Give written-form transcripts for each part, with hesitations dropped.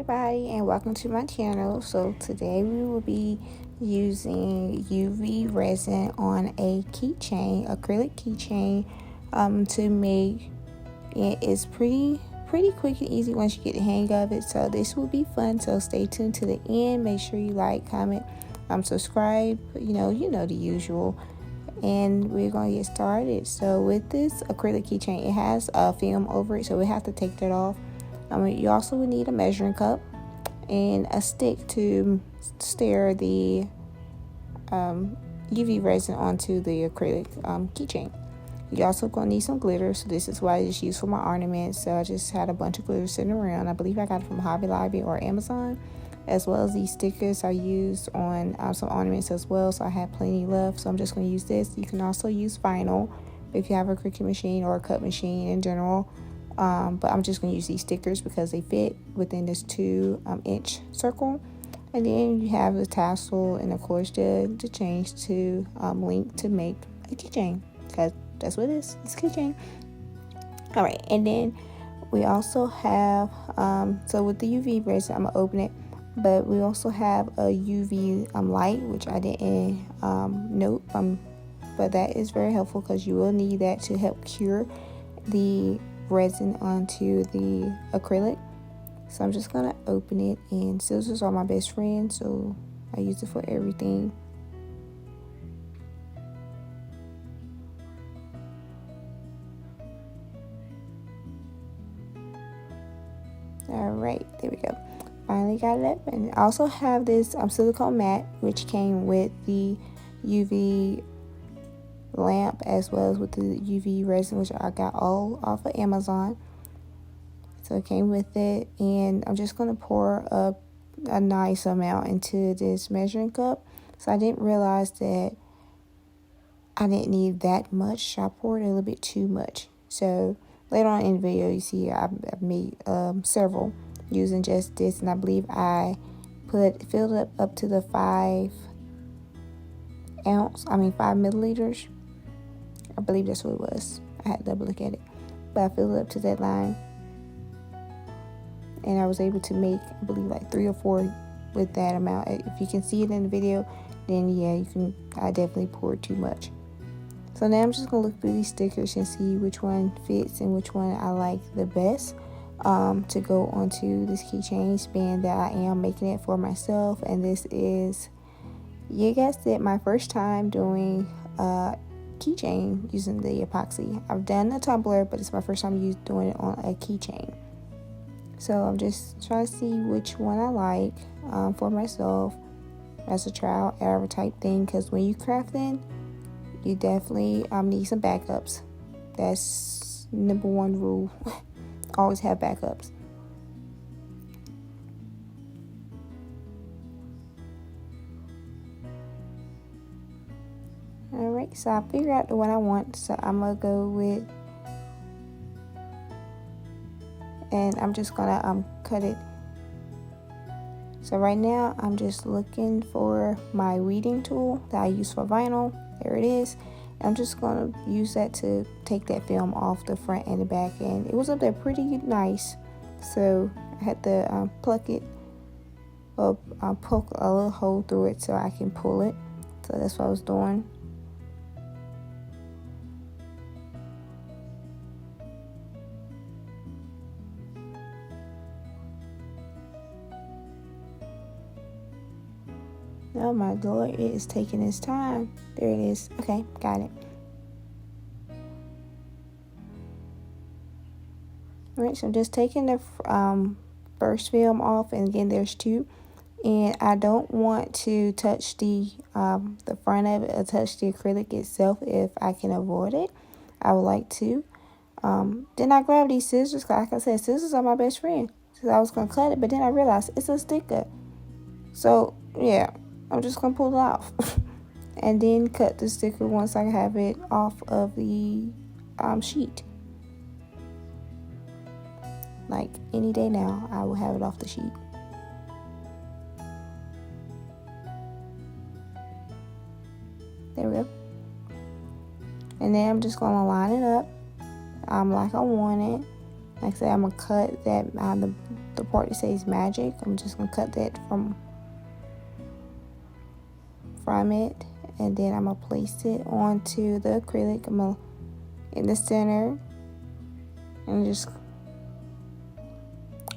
everybody, and welcome to my channel. So today we will be using UV resin on a keychain, acrylic keychain, to make it. Is pretty quick and easy once you get the hang of it. So this will be fun, so stay tuned to the end. Make sure you like, comment, subscribe, you know the usual. And we're going to get started. So with this acrylic keychain, it has a film over it, so we have to take that off. You also would need a measuring cup and a stick to stir the UV resin onto the acrylic keychain. You're also going to need some glitter, so this is what I just used for my ornaments. So I just had a bunch of glitter sitting around. I believe I got it from Hobby Lobby or Amazon, as well as these stickers I used on some ornaments as well, so I had plenty left. So I'm just going to use this. You can also use vinyl if you have a Cricut machine or a cut machine in general. But I'm just going to use these stickers because they fit within this 2-inch circle. And then you have the tassel and of course the chains to link to make a keychain, because that's what it is. It's a keychain. Alright, and then we also have, so with the UV resin, I'm going to open it. But we also have a UV light, which I didn't note, but that is very helpful because you will need that to help cure the resin onto the acrylic. So I'm just gonna open it, and scissors are my best friend, so I use it for everything. All right, there we go. Finally got it up. And I also have this silicone mat, which came with the UV lamp as well as with the UV resin, which I got all off of Amazon. So it came with it, and I'm just going to pour a nice amount into this measuring cup. So I didn't realize that I didn't need that much. I poured a little bit too much. So later on in the video, you see I've made several using just this, and I believe I filled it up to the 5 milliliters. I believe that's what it was. I had to double look at it, but I filled it up to that line, and I was able to make, I believe, like 3 or 4 with that amount. If you can see it in the video, then yeah, you can. I definitely poured too much. So now I'm just gonna look through these stickers and see which one fits and which one I like the best to go onto this keychain, being that I am making it for myself. And this is, you guessed it, my first time doing keychain using the epoxy. I've done a tumbler, but it's my first time doing it on a keychain. So I'm just trying to see which one I like for myself as a trial error type thing, because when you crafting, you definitely need some backups. That's number 1 rule. Always have backups. Alright, so I figured out the one I want, so I'm gonna go with, and I'm just gonna cut it. So right now I'm just looking for my weeding tool that I use for vinyl. There it is. I'm just gonna use that to take that film off the front and the back, and it was up there pretty nice, so I had to pluck it up, poke a little hole through it so I can pull it. So that's what I was doing. Oh my Lord, it is taking its time. There it is. Okay, got it. Alright, so I'm just taking the first film off, and again there's 2. And I don't want to touch the front of it or touch the acrylic itself if I can avoid it. I would like to. Then I grabbed these scissors. Like I said, scissors are my best friend. So I was going to cut it, but then I realized it's a sticker. So yeah, I'm just going to pull it off. And then cut the sticker once I have it off of the sheet. Like any day now, I will have it off the sheet. There we go. And then I'm just going to line it up like I want it. Like I said, I'm gonna cut that the part that says magic. I'm just gonna cut that from it, and then I'm gonna place it onto the acrylic. I'm gonna in the center and just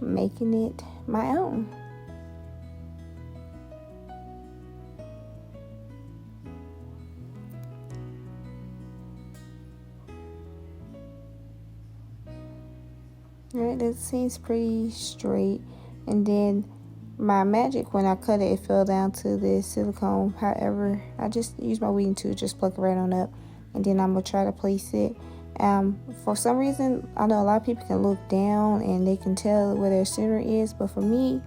making it my own. Alright, that seems pretty straight. And then my magic, when I cut it, it fell down to the silicone. However, I just use my weeding tool, just pluck it right on up. And then I'm going to try to place it. For some reason, I know a lot of people can look down and they can tell where their center is. But for me,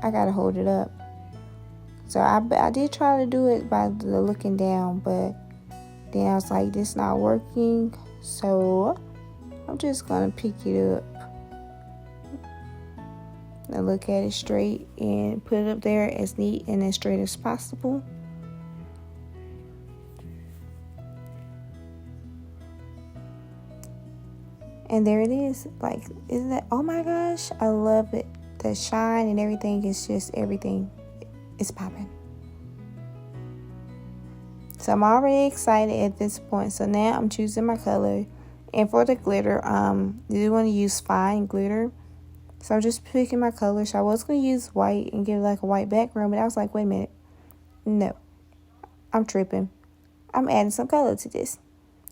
I got to hold it up. So I did try to do it by the looking down. But then I was like, this not working. So I'm just going to pick it up and look at it straight and put it up there as neat and as straight as possible. And there it is. Like, isn't that, oh my gosh, I love it. The shine and everything is just everything. It's popping. So I'm already excited at this point. So now I'm choosing my color. And for the glitter, you do want to use fine glitter. So I'm just picking my color. So I was going to use white and give like a white background. But I was like, wait a minute. No. I'm tripping. I'm adding some color to this.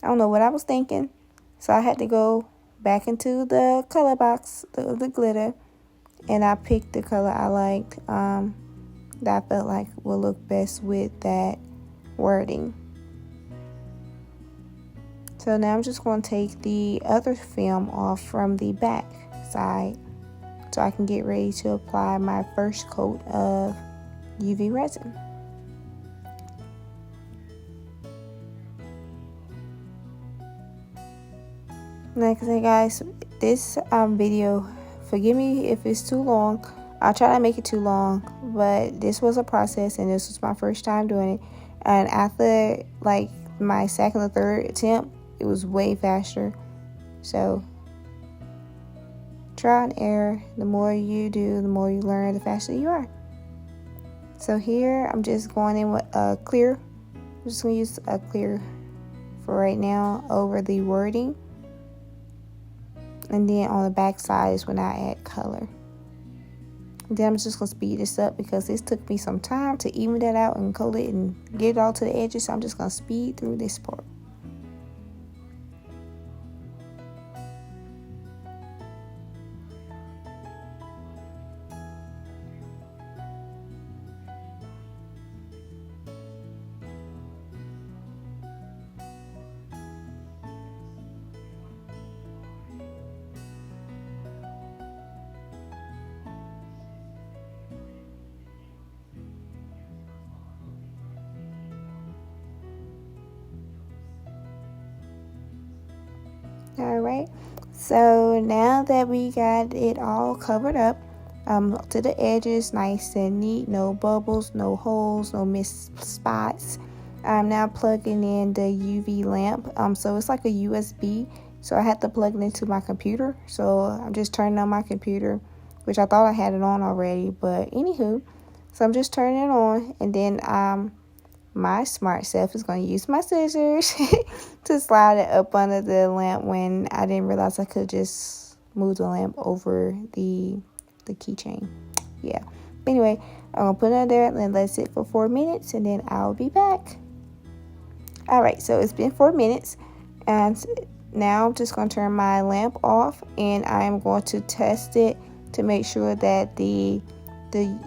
I don't know what I was thinking. So I had to go back into the color box, the glitter. And I picked the color I liked. That I felt like would look best with that wording. So now I'm just going to take the other film off from the back side so I can get ready to apply my first coat of UV resin. Like I said, guys, this video, forgive me if it's too long. I'll try to make it too long, but this was a process and this was my first time doing it. And after like my second or third attempt, it was way faster. So trial and error. The more you do, the more you learn, the faster you are. So here I'm just going in with a clear. I'm just going to use a clear for right now over the wording. And then on the back side is when I add color. And then I'm just going to speed this up because this took me some time to even that out and coat it and get it all to the edges. So I'm just going to speed through this part. All right, so now that we got it all covered up to the edges, nice and neat, no bubbles, no holes, no missed spots. I'm now plugging in the UV lamp. So it's like a USB, so I had to plug it into my computer. So I'm just turning on my computer, which I thought I had it on already, but anywho, so I'm just turning it on, and then my smart self is going to use my scissors to slide it up under the lamp when I didn't realize I could just move the lamp over the keychain. Yeah. But anyway, I'm going to put it in there and let it sit for 4 minutes, and then I'll be back. All right, so it's been 4 minutes, and now I'm just going to turn my lamp off, and I'm going to test it to make sure that the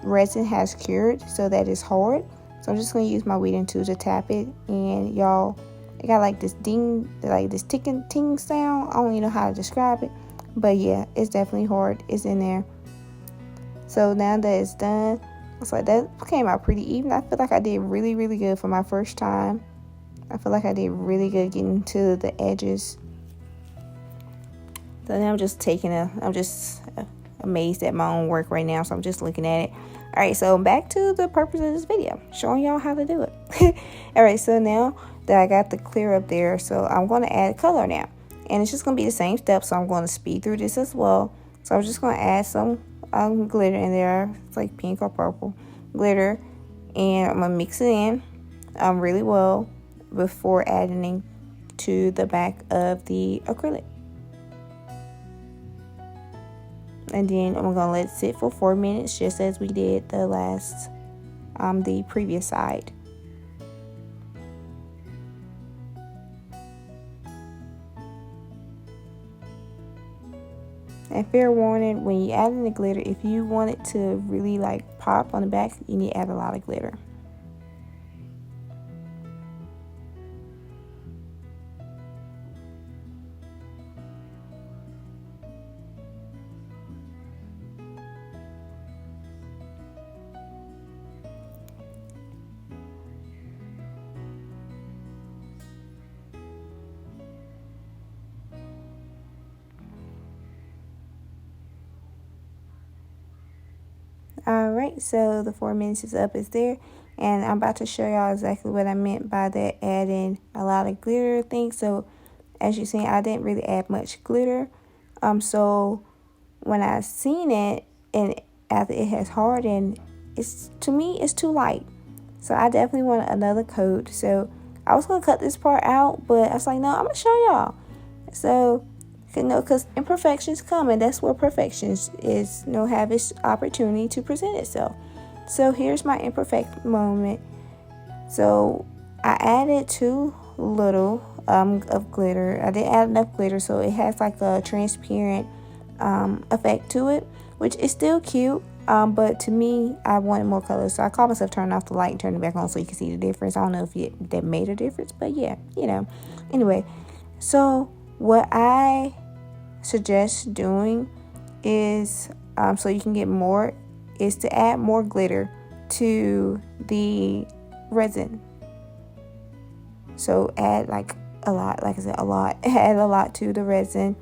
resin has cured, so that it's hard. So I'm just going to use my weeding tool to tap it. And y'all, it got like this ding, like this ticking ting sound. I don't even know how to describe it. But yeah, it's definitely hard. It's in there. So now that it's done, it's like that came out pretty even. I feel like I did really, really good for my first time. I feel like I did really good getting to the edges. So now I'm just amazed at my own work right now. So I'm just looking at it. All right, so back to the purpose of this video, showing y'all how to do it. All right, so now that I got the clear up there, so I'm going to add color now. And it's just going to be the same steps, so I'm going to speed through this as well. So I'm just going to add some glitter in there. It's like pink or purple glitter. And I'm going to mix it in really well before adding to the back of the acrylic. And then I'm going to let it sit for 4 minutes, just as we did the previous side. And fair warning, when you add in the glitter, if you want it to really like pop on the back, you need to add a lot of glitter. Alright, so the 4 minutes is up, it's there, and I'm about to show y'all exactly what I meant by that, adding a lot of glitter thing. So as you see, I didn't really add much glitter. So when I seen it and after it has hardened, to me it's too light. So I definitely want another coat. So I was gonna cut this part out, but I was like, no, I'm gonna show y'all. So because imperfections come, and that's where perfections is, have its opportunity to present itself. So here's my imperfect moment. So I added too little of glitter. I didn't add enough glitter, so it has like a transparent effect to it, which is still cute. But to me, I wanted more color, so I called myself turning off the light and turning it back on so you can see the difference. I don't know if that made a difference, but yeah, Anyway, so what I suggest doing is, so you can get more, is to add more glitter to the resin. So add like a lot, like I said, a lot. Add a lot to the resin,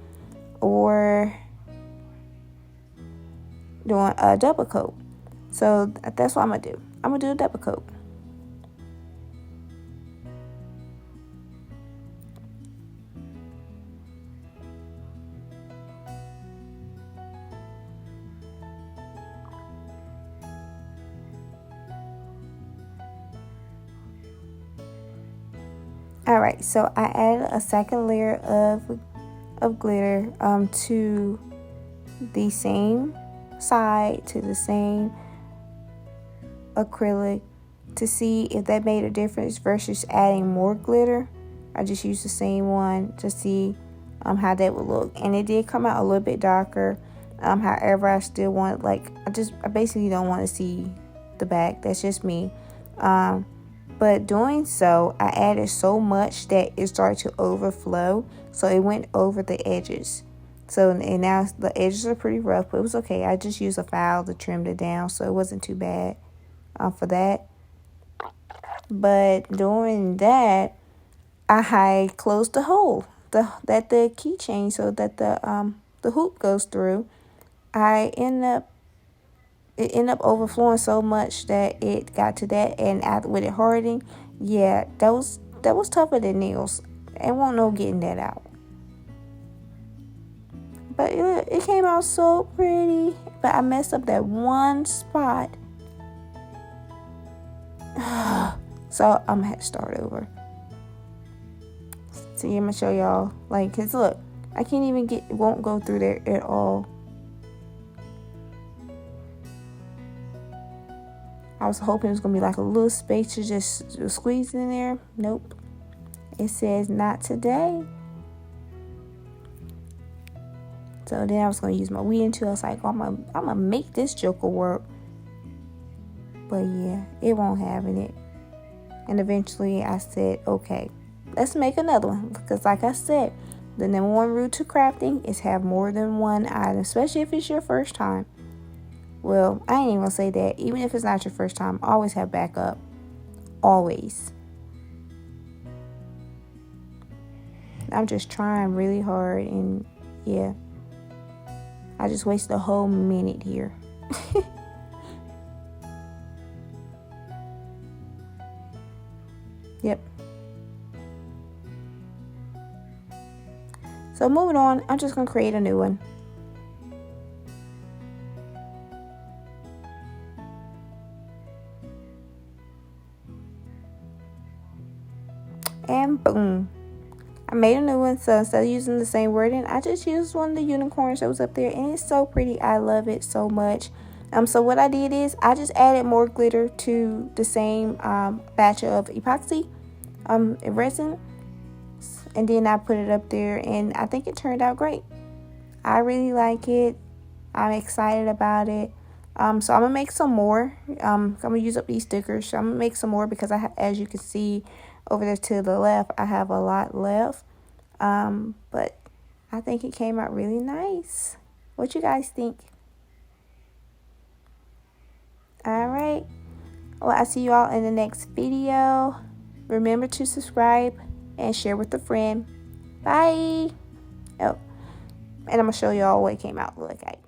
or doing a double coat. So that's what I'm gonna do. I'm gonna do a double coat. Alright, so I added a second layer of glitter to the same side, to the same acrylic, to see if that made a difference versus adding more glitter. I just used the same one to see how that would look, and it did come out a little bit darker. However, I still want, I basically don't want to see the back. That's just me. But doing so, I added so much that it started to overflow, so it went over the edges. So, and now the edges are pretty rough, but it was okay. I just used a file to trim it down, so it wasn't too bad for that. But doing that, I closed the hole that the keychain, so that the hoop goes through. It ended up overflowing so much that it got to that, and after, with it hardening, yeah, that was tougher than nails. It won't no getting that out. But it came out so pretty. But I messed up that one spot. So I'm gonna have to start over. So I'm gonna show y'all, cause look, I can't even it won't go through there at all. I was hoping it was gonna be like a little space to just squeeze in there. Nope. It says not today. So then I was gonna use my weeding tool. I was like, I'm gonna make this joker work. But yeah, it won't have in it. And eventually I said, okay, let's make another one. Because like I said, the number one rule to crafting is have more than one item, especially if it's your first time. Well, I ain't even gonna say that. Even if it's not your first time, always have backup. Always. I'm just trying really hard, and yeah, I just wasted a whole minute here. Yep. So moving on, I'm just going to create a new one. And boom, I made a new one. So instead of using the same wording, I just used one of the unicorns that was up there, and it's so pretty. I love it so much. So what I did is I just added more glitter to the same batch of epoxy resin, and then I put it up there, and I think it turned out great. I really like it. I'm excited about it. So I'm gonna make some more. I'm gonna use up these stickers. So I'm gonna make some more because as you can see over there to the left, I have a lot left. But I think it came out really nice. What you guys think? All right. Well, I'll see you all in the next video. Remember to subscribe and share with a friend. Bye. Oh, and I'm gonna show you all what it came out like.